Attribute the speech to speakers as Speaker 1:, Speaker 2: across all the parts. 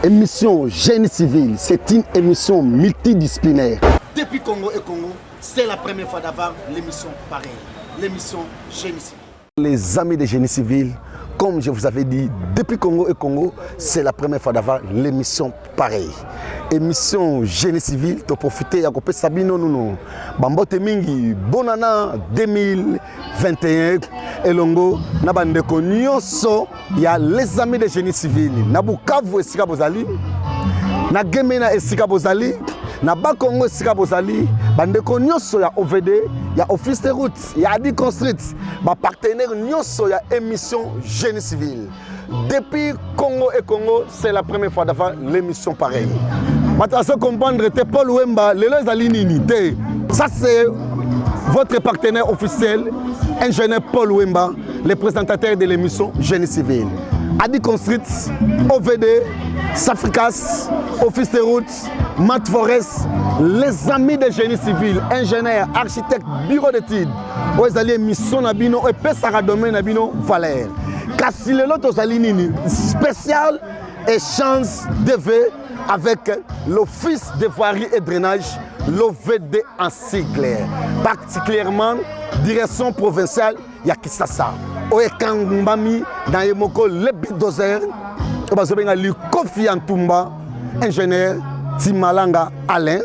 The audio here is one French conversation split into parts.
Speaker 1: Émission Génie Civil, c'est une émission multidisciplinaire.
Speaker 2: Depuis Congo et Congo, c'est la première fois d'avoir l'émission pareille, l'émission Génie Civil.
Speaker 1: Les amis de Génie Civil, comme je vous avais dit, depuis Congo et Congo, c'est la première fois d'avoir l'émission pareille. Émission Génie Civil, tu profiter à couper Sabino Nounou. Bambote Mingi, Bonana 2021, Elongo, Nabandeko Nyonso, il y a les amis de Génie Civil. Nabukavu et Sika Bozali, Nagemena et Sika Bozali, Nabakongo et Sika Bozali, Bandeko Nyonso, il y a OVD, il y a Office de route, il y a Adi Construit, ma partenaire Nyonso, il y a émission Génie Civil. Depuis Congo et Congo, c'est la première fois d'avoir l'émission pareille. Maintenant, à comprendre, c'est Paul Wemba, les Alinité. Ça, c'est votre partenaire officiel, ingénieur Paul Wemba, le présentateur de l'émission Génie Civil. Adi Construit, OVD, Safricas, Office de route, Matt Forest, les amis de Génie Civil, ingénieurs, architectes, bureau d'études, aux alliés mission Nabino et Pessara domaine Nabino Valère. Kasi le lot aux alliés spécial échange de vœux avec l'Office de voirie et drainage, l'OVD en sigle, particulièrement direction provinciale Yakisasa. Oekangmbami dans les moko le bulldozer, le Kofi Antumba, ingénieur Timalanga Alain,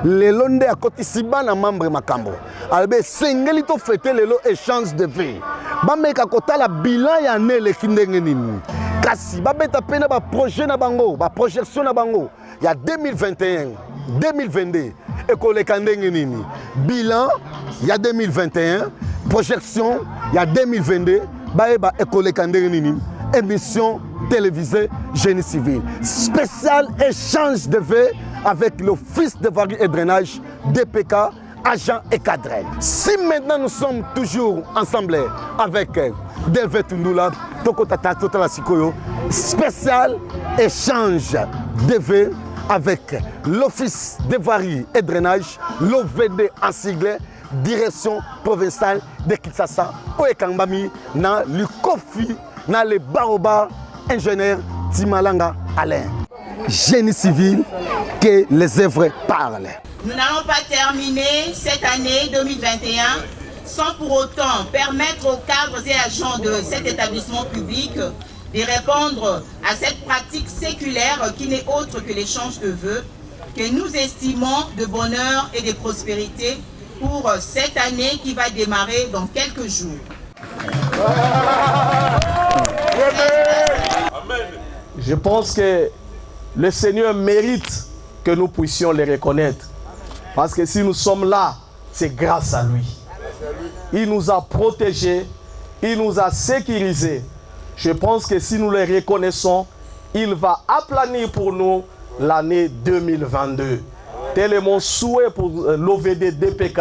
Speaker 1: le londe à côté Sibana membre Makambo. Albe Sengelito fêté le échange de vie. Bameka kota la bilan ya ne le kindengenini. Kasi babeta pena ba projet na bango, ba projection na bango. Il y a 2021, 2022 école kandengenini. Bilan il y a 2021, projection il y a 2022, ba école kandengenini. Émission télévisée Génie Civil. Spécial échange de vœux avec l'Office de voirie et drainage DPK, agent et cadre. Si maintenant nous sommes toujours ensemble avec Delvet Tundula, Tokotata Totala Sikoyo, spécial échange de vœux avec l'Office de voirie et drainage, l'OVD en sigle, direction provinciale de Kinshasa, Oekangmbami, na le Kofi, na le Baroba, ingénieur Timalanga Alain. Génie Civil, que les œuvres parlent.
Speaker 3: Nous n'allons pas terminer cette année 2021 sans pour autant permettre aux cadres et agents de cet établissement public de répondre à cette pratique séculaire qui n'est autre que l'échange de vœux que nous estimons de bonheur et de prospérité pour cette année qui va démarrer dans quelques jours.
Speaker 4: Je pense que le Seigneur mérite que nous puissions les reconnaître. Parce que si nous sommes là, c'est grâce à lui. Il nous a protégés, il nous a sécurisés. Je pense que si nous les reconnaissons, il va aplanir pour nous l'année 2022. Tel est mon souhait pour l'OVD DPK,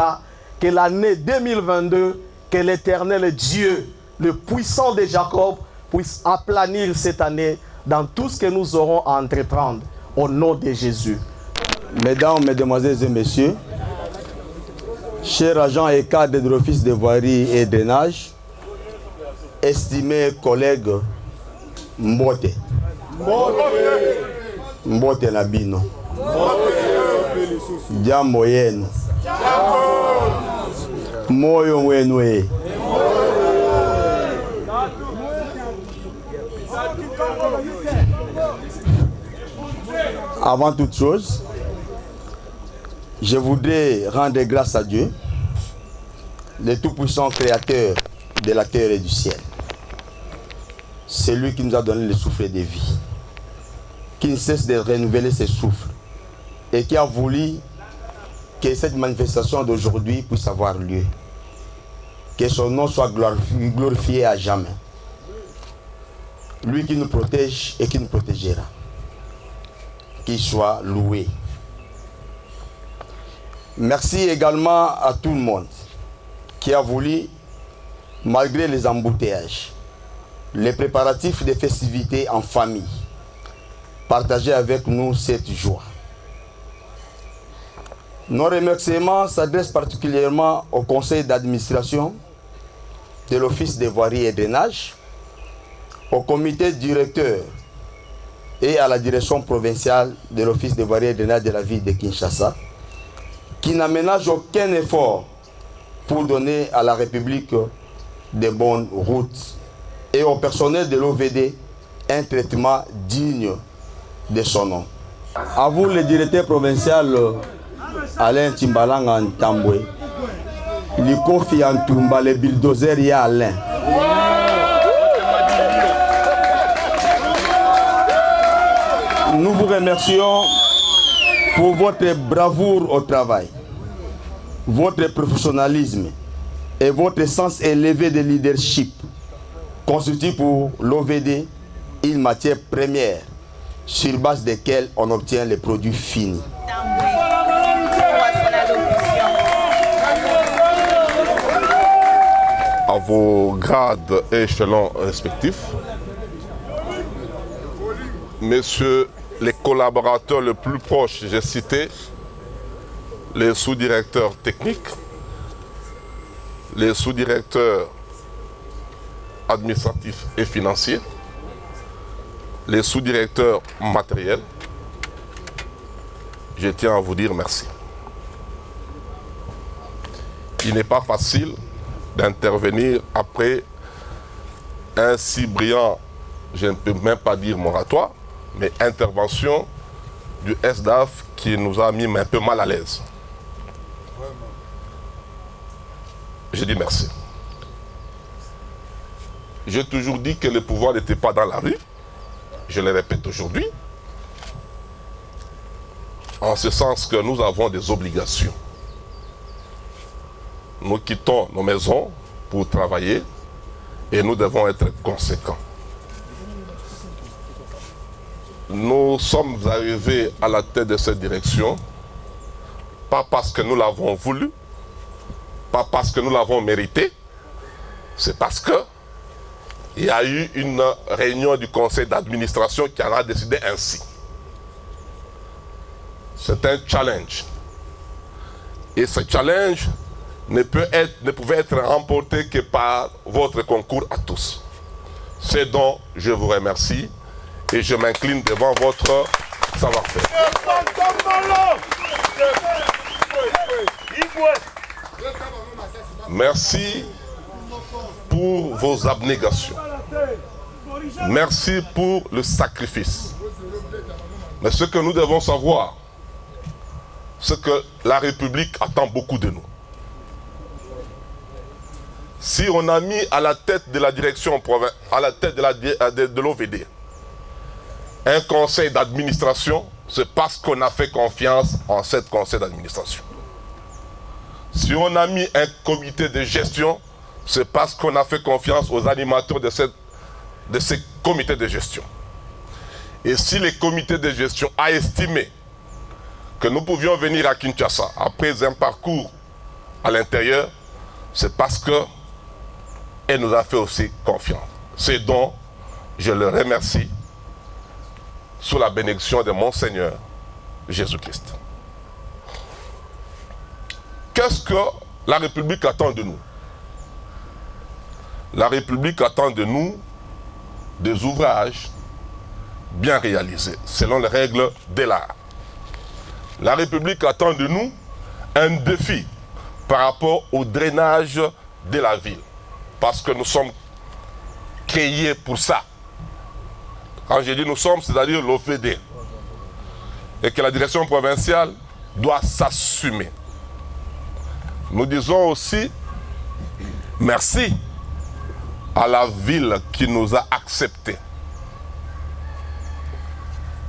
Speaker 4: que l'année 2022, que l'Éternel Dieu, le puissant de Jacob, puisse aplanir cette année dans tout ce que nous aurons à entreprendre, au nom de Jésus.
Speaker 5: Mesdames, Mesdemoiselles et Messieurs, chers agents et cadres de l'Office de voirie et drainage, estimés collègues Mbote, Mbote Nabino, Jambo yenu, moyo wenwe. Avant toute chose, je voudrais rendre grâce à Dieu, le tout-puissant créateur de la terre et du ciel. C'est lui qui nous a donné le souffle de vie, qui ne cesse de renouveler ses souffles et qui a voulu que cette manifestation d'aujourd'hui puisse avoir lieu. Que son nom soit glorifié à jamais. Lui qui nous protège et qui nous protégera. Qu'il soit loué. Merci également à tout le monde qui a voulu, malgré les embouteillages, les préparatifs des festivités en famille, partager avec nous cette joie. Nos remerciements s'adressent particulièrement au conseil d'administration de l'Office des voiries et drainage, au comité directeur et à la direction provinciale de l'Office des voiries et drainages de la ville de Kinshasa, qui n'aménage aucun effort pour donner à la République de bonnes routes et au personnel de l'OVD un traitement digne de son nom. À vous, le directeur provincial Alain Timbalanga Ntambwe, il confie en Toumba le bulldozer et Alain. Nous vous remercions pour votre bravoure au travail, votre professionnalisme et votre sens élevé de leadership constitue pour l'OVD une matière première sur base de laquelle on obtient les produits finis.
Speaker 6: À vos grades et échelons respectifs, messieurs les collaborateurs les plus proches, j'ai cité les sous-directeurs techniques, les sous-directeurs administratifs et financiers, les sous-directeurs matériels, je tiens à vous dire merci. Il n'est pas facile d'intervenir après un si brillant, je ne peux même pas dire moratoire, mais intervention du SDAF qui nous a mis un peu mal à l'aise. Je dis merci. J'ai toujours dit que le pouvoir n'était pas dans la rue. Je le répète aujourd'hui. En ce sens que nous avons des obligations. Nous quittons nos maisons pour travailler et nous devons être conséquents. Nous sommes arrivés à la tête de cette direction, pas parce que nous l'avons voulu, pas parce que nous l'avons mérité, c'est parce que il y a eu une réunion du conseil d'administration qui en a décidé ainsi. C'est un challenge. Et ce challenge ne pouvait être remporté que par votre concours à tous. C'est donc je vous remercie et je m'incline devant votre savoir-faire. Merci pour vos abnégations. Merci pour le sacrifice. Mais ce que nous devons savoir, c'est que la République attend beaucoup de nous. Si on a mis à la tête de la direction, à la tête de l'OVD, un conseil d'administration, c'est parce qu'on a fait confiance en ce conseil d'administration. Si on a mis un comité de gestion, c'est parce qu'on a fait confiance aux animateurs de ces comités de gestion. Et si le comité de gestion a estimé que nous pouvions venir à Kinshasa après un parcours à l'intérieur, c'est parce qu'elle nous a fait aussi confiance. C'est donc, je le remercie, sous la bénédiction de mon Seigneur Jésus-Christ. Qu'est-ce que la République attend de nous? La République attend de nous des ouvrages bien réalisés, selon les règles de l'art. La République attend de nous un défi par rapport au drainage de la ville, parce que nous sommes créés pour ça. Quand je dis nous sommes, c'est-à-dire l'OVD. Et que la direction provinciale doit s'assumer. Nous disons aussi merci à la ville qui nous a acceptés.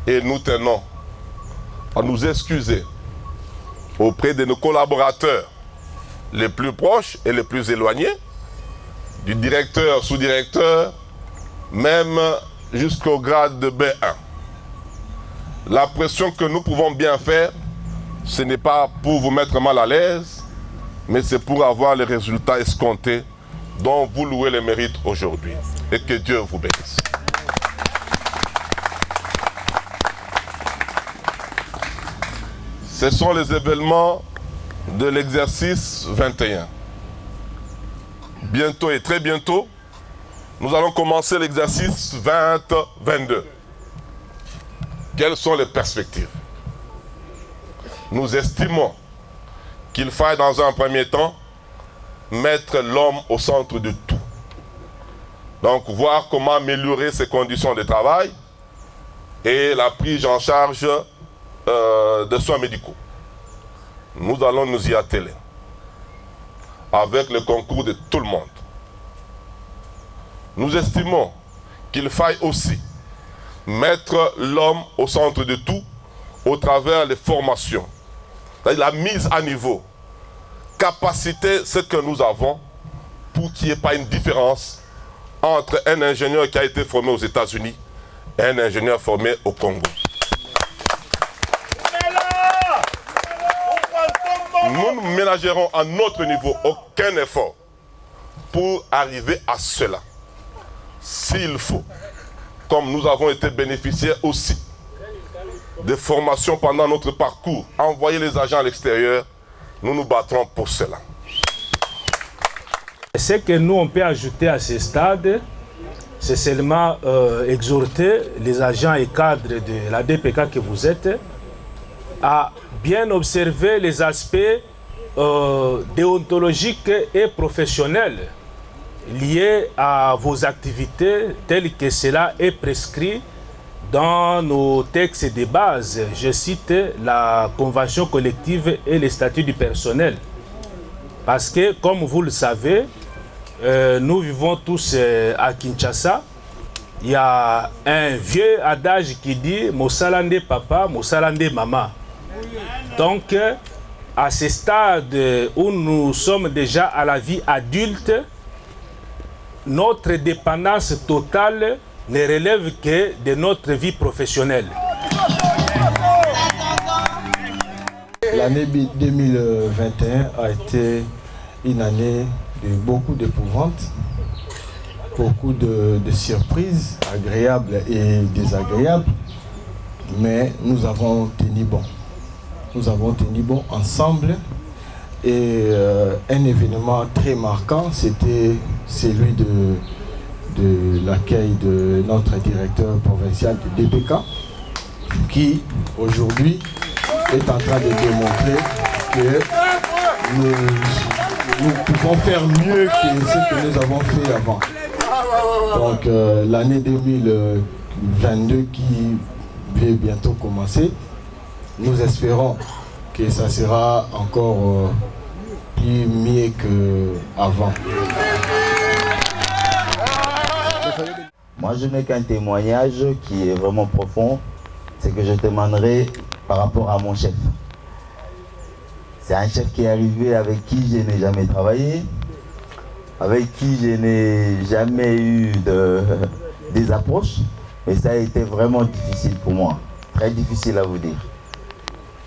Speaker 6: Et nous tenons à nous excuser auprès de nos collaborateurs les plus proches et les plus éloignés, du directeur, sous-directeur, même jusqu'au grade de B1. La pression que nous pouvons bien faire, ce n'est pas pour vous mettre mal à l'aise, mais c'est pour avoir les résultats escomptés dont vous louez les mérites aujourd'hui. Et que Dieu vous bénisse. Ce sont les événements de l'exercice 21. Bientôt et très bientôt, nous allons commencer l'exercice 20-22. quelles sont les perspectives? Nous estimons qu'il faille dans un premier temps mettre l'homme au centre de tout. Donc voir comment améliorer ses conditions de travail et la prise en charge de soins médicaux. Nous allons nous y atteler avec le concours de tout le monde. Nous estimons qu'il faille aussi mettre l'homme au centre de tout au travers des formations, c'est-à-dire la mise à niveau, capaciter ce que nous avons pour qu'il n'y ait pas une différence entre un ingénieur qui a été formé aux États-Unis et un ingénieur formé au Congo. Nous ne ménagerons à notre niveau aucun effort pour arriver à cela. S'il faut, comme nous avons été bénéficiaires aussi de formations pendant notre parcours, envoyer les agents à l'extérieur, nous nous battrons pour cela.
Speaker 7: Ce que nous on peut ajouter à ce stade, c'est seulement exhorter les agents et cadres de la DPK que vous êtes à bien observer les aspects déontologiques et professionnels liés à vos activités telles que cela est prescrit dans nos textes de base. Je cite la convention collective et les statuts du personnel. Parce que, comme vous le savez, nous vivons tous à Kinshasa. Il y a un vieux adage qui dit « Mosalande papa, Mosalande maman ». Donc, à ce stade où nous sommes déjà à la vie adulte, notre dépendance totale ne relève que de notre vie professionnelle.
Speaker 4: L'année 2021 a été une année de beaucoup d'épouvantes, beaucoup de surprises agréables et désagréables, mais nous avons tenu bon. Nous avons tenu bon ensemble et un événement très marquant, c'était celui de l'accueil de notre directeur provincial de DPK qui aujourd'hui est en train de démontrer que nous pouvons faire mieux que ce que nous avons fait avant. Donc l'année 2022 qui va bientôt commencer, nous espérons que ça sera encore plus mieux qu'avant.
Speaker 8: Moi, je n'ai qu'un témoignage qui est vraiment profond, c'est que je demanderai par rapport à mon chef. C'est un chef qui est arrivé avec qui je n'ai jamais travaillé, avec qui je n'ai jamais eu des approches, mais ça a été vraiment difficile pour moi, très difficile à vous dire.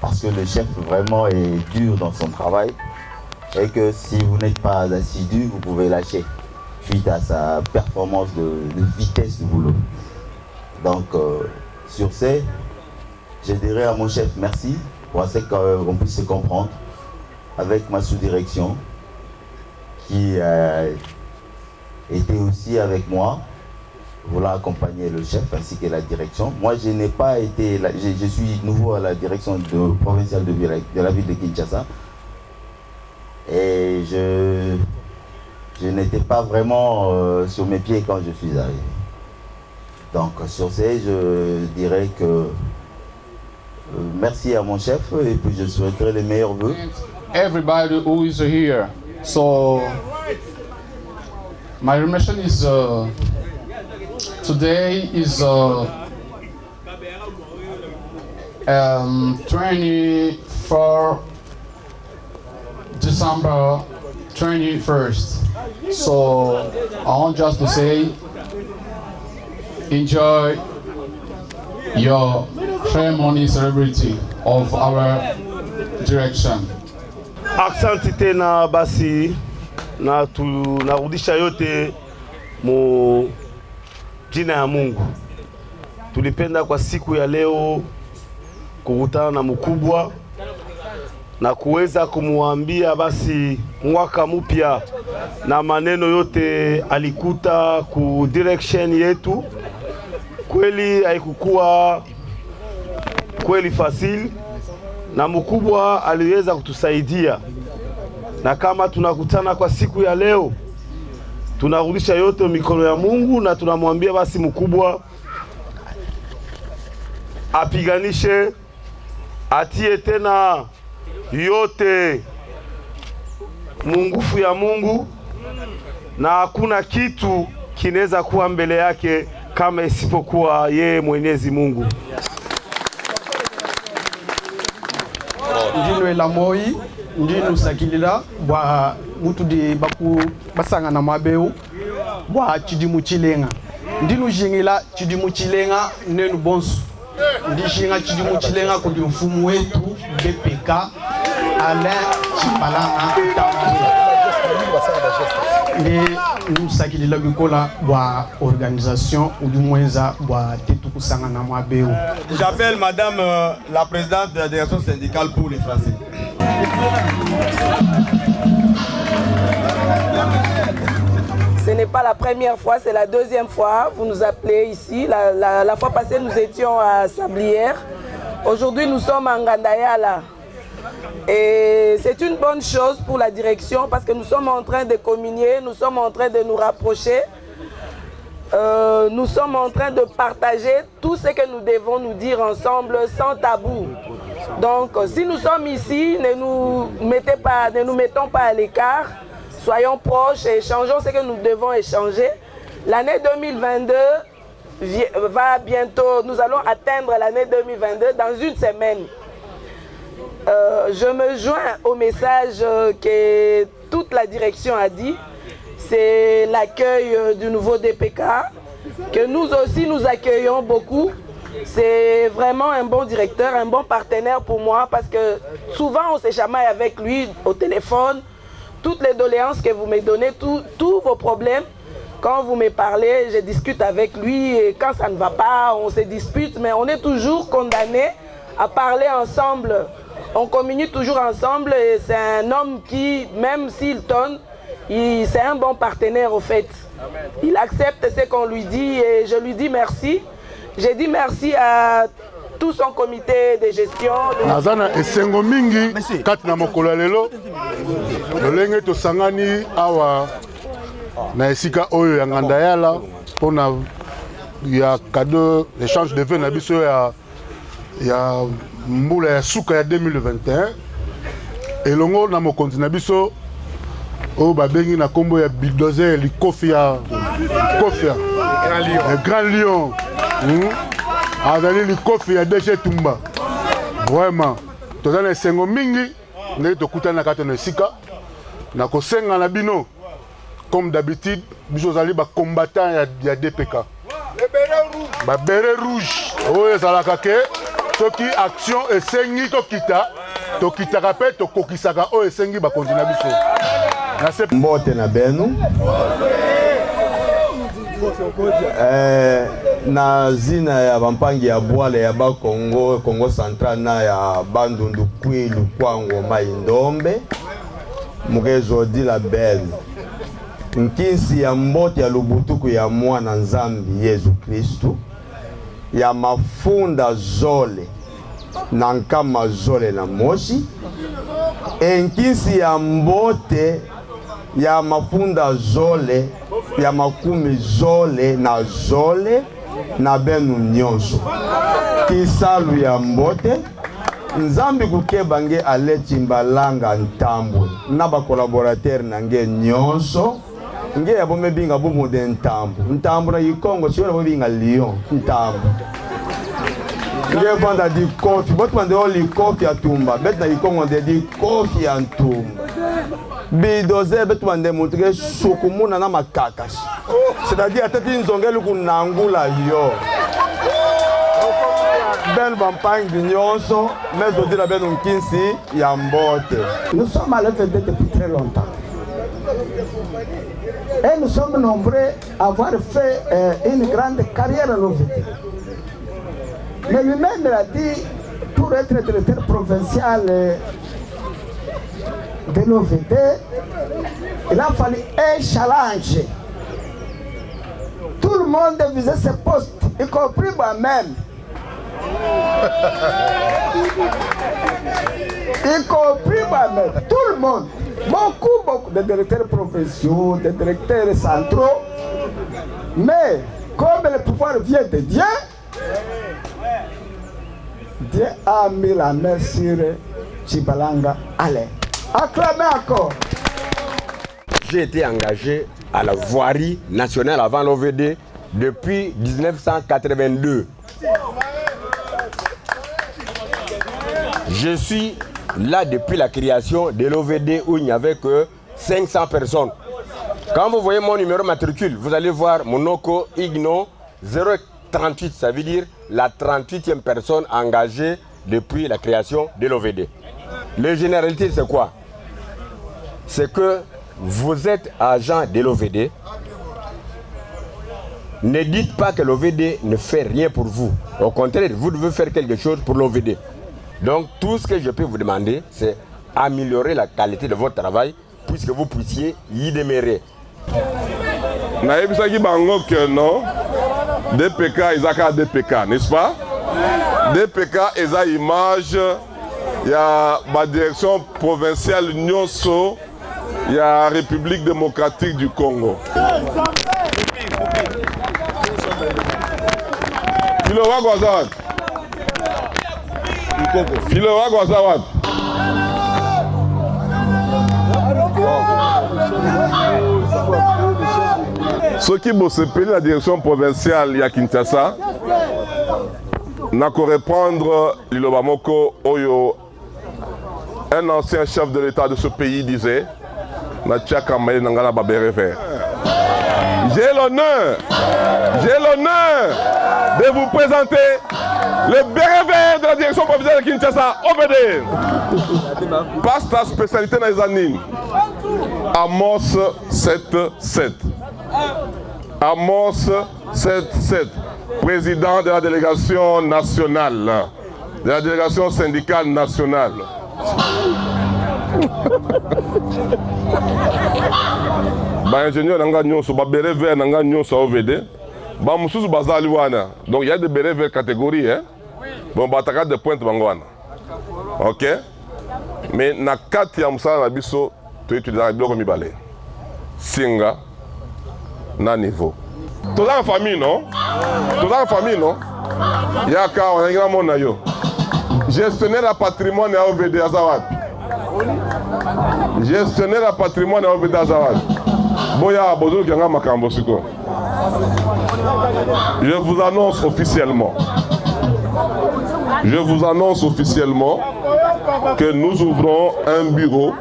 Speaker 8: Parce que le chef vraiment est dur dans son travail et que si vous n'êtes pas assidu, vous pouvez lâcher suite à sa performance de vitesse du boulot. Donc, sur ce, je dirais à mon chef merci pour ce qu'on puisse se comprendre avec ma sous-direction qui était aussi avec moi, voulant accompagner le chef ainsi que la direction. Moi, je n'ai pas été, je suis nouveau à la direction provinciale de la ville de Kinshasa et je n'étais pas vraiment sur mes pieds quand je suis arrivé. Donc sur ce, je dirais que merci à mon chef et puis je souhaiterais les meilleurs vœux.
Speaker 9: Everybody who is here. So my mission is today is 24 December 21st. So I want just to say, enjoy your ceremony celebrity of our direction.
Speaker 10: Asante tena basi na tunarudisha yote mu jina ya Mungu. Tulipenda kwa siku ya leo kukutana na mkubwa na kuweza kumwambia basi mwaka mpya na maneno yote alikuta ku direction yetu. Kweli haikukuwa kweli fasili, na mkubwa aliweza kutusaidia, na kama tunakutana kwa siku ya leo, tunarudisha yote mikono ya Mungu na tunamwambia basi mkubwa apiganishe, atie tena yote mungufu ya Mungu, na hakuna kitu kinaweza kuwa mbele yake kama isipokuwa yeye Mwenyezi Mungu.
Speaker 11: Ndino elamoi ndino sakilila bwa mutu di baku basanga na mabeu bwa chidimu chilenga ndino jingila chidimu chilenga nenu bonsu ndi jinga chidimu chilenga kudi mfumu wetu BPK Alain Chipalanga ndi nusakilila bikola bwa organisation udu mwenza bwa tetu kusanga na mabeu.
Speaker 12: J'appelle madame la présidente de la direction syndicale pour les Français.
Speaker 13: Ce n'est pas la première fois, c'est la deuxième fois. Vous nous appelez ici. La fois passée, nous étions à Sablière. Aujourd'hui, nous sommes à Ngandayala. Et c'est une bonne chose pour la direction parce que nous sommes en train de communier, nous sommes en train de nous rapprocher. Nous sommes en train de partager tout ce que nous devons nous dire ensemble sans tabou. Donc, si nous sommes ici, ne nous mettons pas à l'écart. Soyons proches et échangeons ce que nous devons échanger. L'année 2022 va bientôt, nous allons atteindre l'année 2022 dans une semaine. Je me joins au message que toute la direction a dit. C'est l'accueil du nouveau DPK, que nous aussi nous accueillons beaucoup. C'est vraiment un bon directeur, un bon partenaire pour moi parce que souvent on se chamaille avec lui au téléphone. Toutes les doléances que vous me donnez, tous vos problèmes, quand vous me parlez, je discute avec lui et quand ça ne va pas, on se dispute, mais on est toujours condamnés à parler ensemble. On communique toujours ensemble et c'est un homme qui, même s'il tonne, c'est un bon partenaire au fait. Il accepte ce qu'on lui dit et je lui dis merci. J'ai dit merci à tout son comité de gestion.
Speaker 14: Nazana esengo mingi kati na mokolo lelo. Lolenge to sangani awa na esika oyo ya Ngandayala pona ya cadeau échange de vœux na biso ya mbula ya suka ya 2021. Elongo na mokonzi na biso o babengi na kombo ya bulldozer likofi ya Grand Lion. Azali likofi ya DG Tumba. Vraiment. Tozana esengo mingi nde tokutana kati na esika na kosenga na bino comme d'habitude biso zali ba combattant ya DPK. Ba beret rouge. Oyo ezalaka ke soki action esengi tokitaka pe tokokisaka oyo esengi ba kontina biso.
Speaker 12: Mbote na benu. Na zina ya bampangi ya bwale ya ba Congo Central na ya Bandundu Kwilu Kwango Maindombe mukezo di la belle nkinsi ya mbote ya lubutuku ya mwana nzambi Yesu Kristu ya mafunda zole na nkama zole na moshi enkisi ya mbote ya mafunda zole ya makumi zole na benu nyonso kisalu ya mbote nzambi kukeba nge aleti mbalanga ntambwe na ba collaborateur na nge nyonso nge ya bome binga bumu de ntambu na yikongo siyo na bome binga lion ntambu nge vanda di kofi botu mande oli kofi ya tumba bet na yikongo de di kofi ya ntumba bidoze betu mande mutuke sukumuna na makakashi c'est-à-dire atati nzongeli kunangula yo ben bampangi nyonso mais odila ben nkinsi ya mbote.
Speaker 15: Nous sommes à l'OVD depuis très longtemps et nous sommes nombreux à avoir fait une grande carrière à l'OVD. Mais lui-même il a dit pour être directeur provincial de l'OVD, il a fallu un challenge. Tout le monde visait ce poste, y compris moi-même. Y compris moi-même, tout le monde, beaucoup de directeurs provinciaux, de directeurs centraux, mais comme le pouvoir vient de Dieu, Dieu a mis la main sur Chibalanga. Allez, acclamez encore.
Speaker 16: J'ai été engagé à la voirie nationale avant l'OVD depuis 1982. Je suis là depuis la création de l'OVD où il n'y avait que 500 personnes. Quand vous voyez mon numéro matricule, vous allez voir Monoko Igno 038, ça veut dire la 38e personne engagée depuis la création de l'OVD. La généralité, c'est quoi? C'est que vous êtes agent de l'OVD. Ne dites pas que l'OVD ne fait rien pour vous. Au contraire, vous devez faire quelque chose pour l'OVD. Donc tout ce que je peux vous demander, c'est améliorer la qualité de votre travail puisque vous puissiez y demeurer.
Speaker 6: Naïbisaki bango que non, DPK ezaka DPK, n'est-ce pas? DPK eza image, il y a la direction provinciale Nyonso, il y a la République démocratique du Congo. Filowa Gwazawad. Filowa Gwazawad. Ceux qui bossent la direction provinciale ya Kinshasa n'a qu'à reprendre l'Ilobamoko Oyo, un ancien chef de l'État de ce pays disait j'ai l'honneur de vous présenter le béret vert de la direction provinciale de Kinshasa, OVD. Passe ta spécialité dans les années. Amos 7-7. Amos 7-7. Président de la délégation nationale, de la délégation syndicale nationale. Ingénieur nanga nyonso ba béret vert nanga nyonso OVD ba mususu bazali wana, donc il y a des bérets verts catégorie hein. Bon ba taka de pointe bangwana. OK, mais na kati ya musala na biso to utiliser biloko mibale singa na niveau. Toza en famille non, toza en famille non, yaka on ngira mona yo gestionnaire à patrimoine ya OVD Azawad. Gestionnaire à patrimoine ya OVD Azawad. Boya Bozo Ganga Makambo Siko. Je vous annonce officiellement. Je vous annonce officiellement que nous ouvrons un bureau,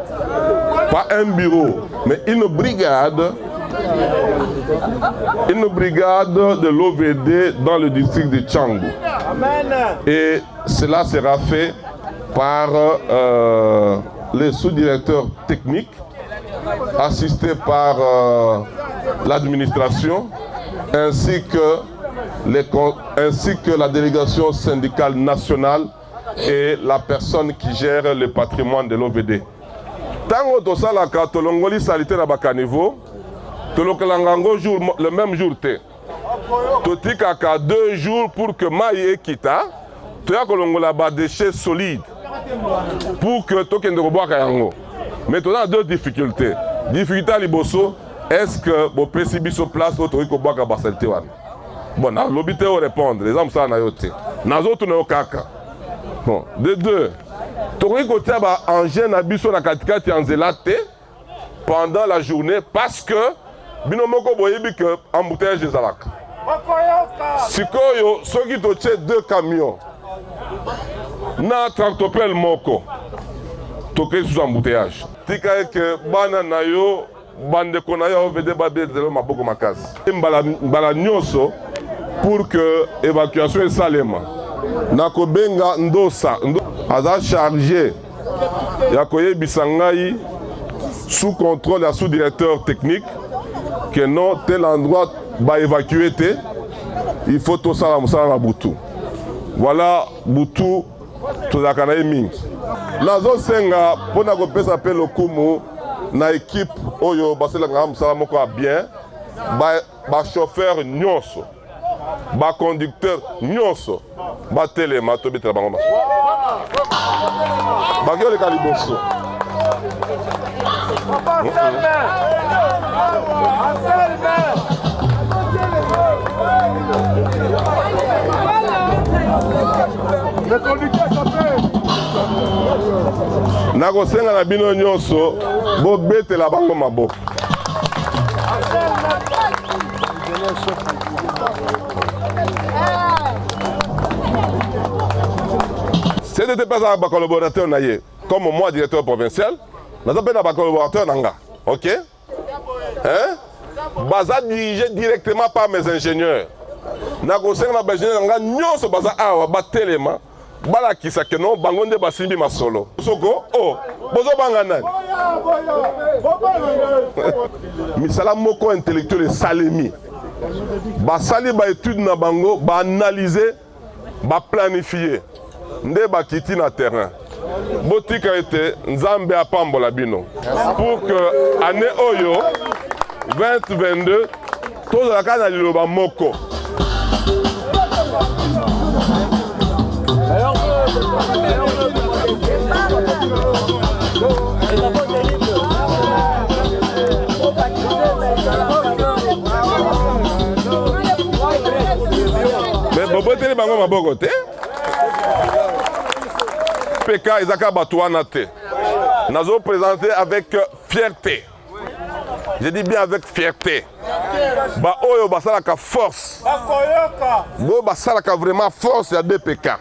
Speaker 6: pas un bureau, mais une brigade de l'OVD dans le district de Tchangou. Et cela sera fait par les sous-directeurs techniques, assistés par l'administration, ainsi que la délégation syndicale nationale et la personne qui gère le patrimoine de l'OVD. Tango tosalaka tolongoli salité na bakanivo, tolokelangango le même jour te. Totikaka 2 jours pour que maï ekita, toya kolongola ba déchets solides pour que tokende kobwaka yango. Mais tu as 2 difficultés. Difficulté à Liboso, est-ce que vous pouvez biso place au Toriko Baka Baselte wan? Bon, na l'obité au répondre, les hommes ça na yote. Na zotu na okaka. Bon, de 2. Toriko tiaba engin na biso na katikati anzelate pendant la journée parce que binomoko boyebi que embouteillage des alak. Sikoyo, soki toche 2 camions. Na tractopelle moko. Toke sous embouteillage. Tika que bana na yo bande kona yo vede babé de maboko makasi. Mbala nyonso pour que évacuation est salema. Nako benga ndosa aza chargé ya koyebisa ngai sous contrôle ya sous-directeur technique que non tel endroit va évacuer te. Il faut tout ça la butu. Voilà butu to la kanaye mingi. Nazo senga pona ko pesa pe lokumu na équipe oyo basela ngam sala moko bien ba chauffeur nyonso ba conducteur nyonso ba telema to betela bango maso ba kyo le kaliboso nakosenga na bino nyonso bobetela bango maboko. C'est n'était pas un collaborateur naïe, comme moi, directeur provincial, nous avons un collaborateur nanga, ok? Hein? Baza dirigé directement par mes ingénieurs. Nakoseng na ingénieur nanga nyonso baza awa batelema bala kisake no bangonde basimbi masolo. Soko oh bozo bangana. Misala moko intellectuel salemi. Basali ba étude na bango, ba analyser, ba planifier. Nde bakiti na terrain. Botika ete nzambe apambola bino pour que année oyo 2022 tozalaka na liloba moko. Mais boboteli bango maboko te. PK Isaka Batouana te. Nous présenté avec fierté. Je dis bien avec fierté. Ba oyo basalaka force. Bo basalaka vraiment force ya DPK.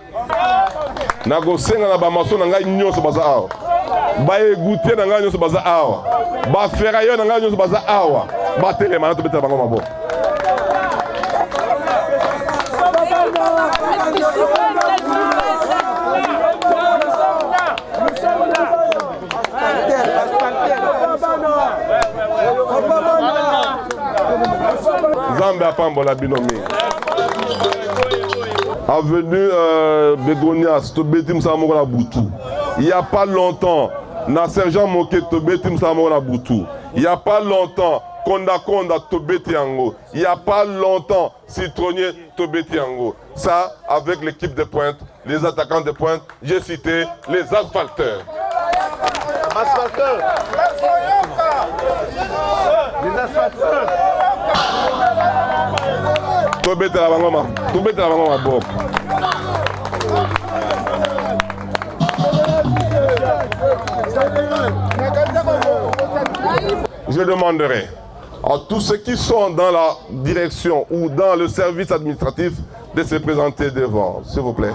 Speaker 6: Nago senga na ba maso na ngai nyonso baza awa. Ba égoutier na ngai nyonso baza awa. Ba ferrailleur na ngai nyonso baza awa. Ba telema na to betela bango maboko. Zambe apambola binomi. Avenue Begonias, Tobetim Samora Boutou. Il n'y a pas longtemps, na Sergent Moké Tobetim Samora Boutou. Il n'y a pas longtemps, Konda Konda Tobetiango. Il n'y a pas longtemps, Citronnier Tobetiango. Ça, avec l'équipe de pointe, les attaquants de pointe, j'ai cité les asphalteurs. Les asphalteurs. Je demanderai à tous ceux qui sont dans la direction ou dans le service administratif de se présenter devant, s'il vous plaît.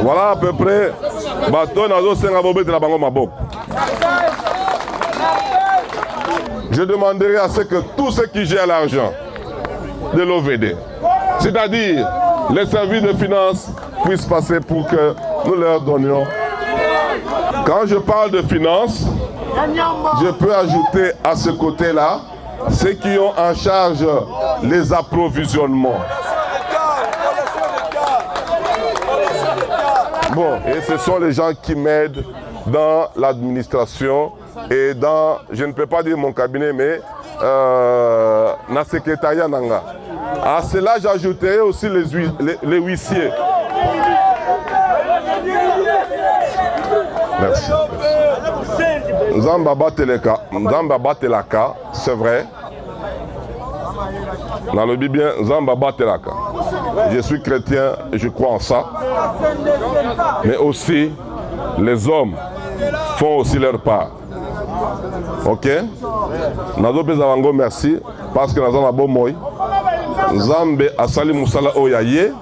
Speaker 6: Voilà à peu près. Je demanderai à ce que tous ceux qui gèrent l'argent de l'OVD, c'est-à-dire les services de finances, puissent passer pour que nous leur donnions. Quand je parle de finances, je peux ajouter à ce côté-là ceux qui ont en charge les approvisionnements. Bon, et ce sont les gens qui m'aident dans l'administration et dans, je ne peux pas dire mon cabinet, mais dans le secrétariat Nanga. À cela, j'ajouterai aussi les huissiers. Merci. Nzamba Batelaka, c'est vrai. Dans le bien, Nzamba Batelaka. Je suis chrétien et je crois en ça. Mais aussi, les hommes font aussi leur part. Ok? Nazo Bezavango, merci. Parce que nous avons un bon mot. Nzambe asali musala oyaye.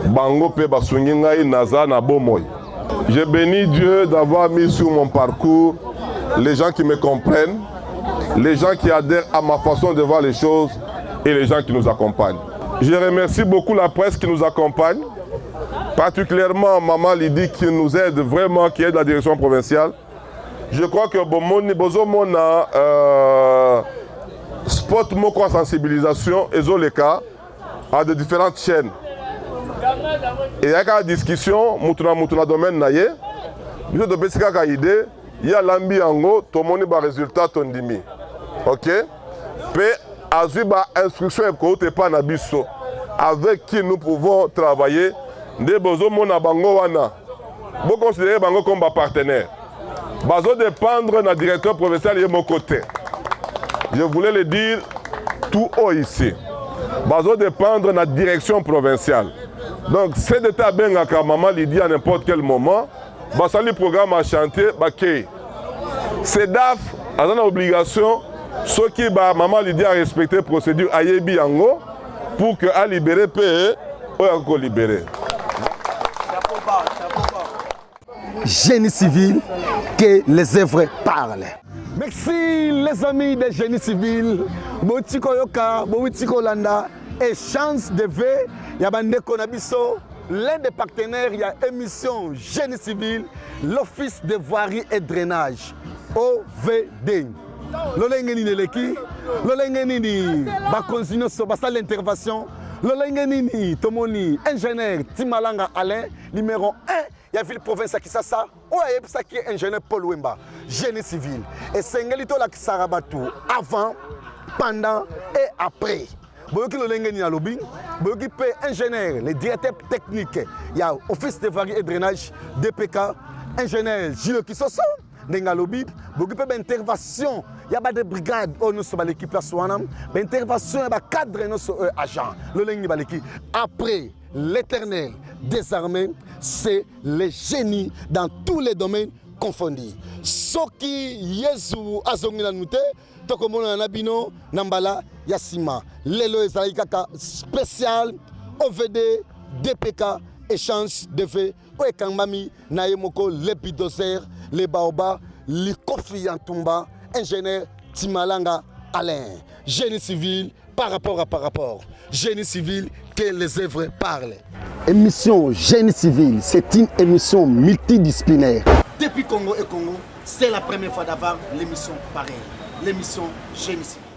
Speaker 6: Bango pe basungi ngai naza na bon mot. Je bénis Dieu d'avoir mis sur mon parcours les gens qui me comprennent, les gens qui adhèrent à ma façon de voir les choses et les gens qui nous accompagnent. Je remercie beaucoup la presse qui nous accompagne, particulièrement Maman Lydie qui nous aide vraiment, qui aide la direction provinciale. Je crois que Bozomona spot moko sensibilisation et Zoleka à de différentes chaînes. Et il y a une discussion, Moutuna domaine naye, nous devons faire une idée ya lambi yango tomoni ba résultat tondimi. OK? Pe azui ba instruction côté pa na biso avec qui nous pouvons travailler nde bozo mona bango wana. Bo considérer bango comme ba partenaire. Bazo dépendre na directeur provincial de mon côté. Je voulais le dire tout haut ici. Bazo dépendre na direction provinciale. Donc c'est d'état bengaka maman Lydie à n'importe quel moment. Basali programme à chanter bakay. C'est DAF a une obligation ceux qui ba maman Lydie a respecté procédure ayebi yango pour que a libérer paix ou a libérer.
Speaker 1: Génie civil, que les œuvres parlent. Merci les amis des génies civils. Botiko Yoka, Botiko Landa, et chance de V, Yabande Konabiso, l'un des partenaires, il y a émission Génie civil, l'Office de voirie et drainage, OVD. Lolengeni Neleki, Lolengeni Bakonzino Sobasa l'intervention, Lolengeni Tomoni, ingénieur Timalanga Alain, numéro 1. Il y a ville province qui ça qui est ingénieur Paul Wemba, génie civil. Et c'est un qui s'arabatou avant, pendant et après. Boyoki Lolengeni na lobby, Boyoki peut ingénieur, les directeurs techniques, il y a office de voirie et drainage, DPK, ingénieur Gilles Kisoso, Nenga lobby, Boyoki peut intervention, il y a des brigades, nous sommes l'équipe là Swanam, intervention, il y a cadre nos agents, Lolengeni baleki. Après l'Éternel des armées, c'est le génie dans tous les domaines confondus. Soki Yesu azongina nute, tokomona nabino nambala yasima. Lelo ezali kaka spécial OVD DPK échange de vœux oekangmami na yemoko l'épidosaire le baoba likofi yantumba ingénieur Timalanga Alain. Génie civil par rapport. Génie civil que les œuvres parlent. Émission Génie civil, c'est une émission multidisciplinaire.
Speaker 2: Depuis Congo et Congo, c'est la première fois d'avoir l'émission pareille. L'émission Génie civil.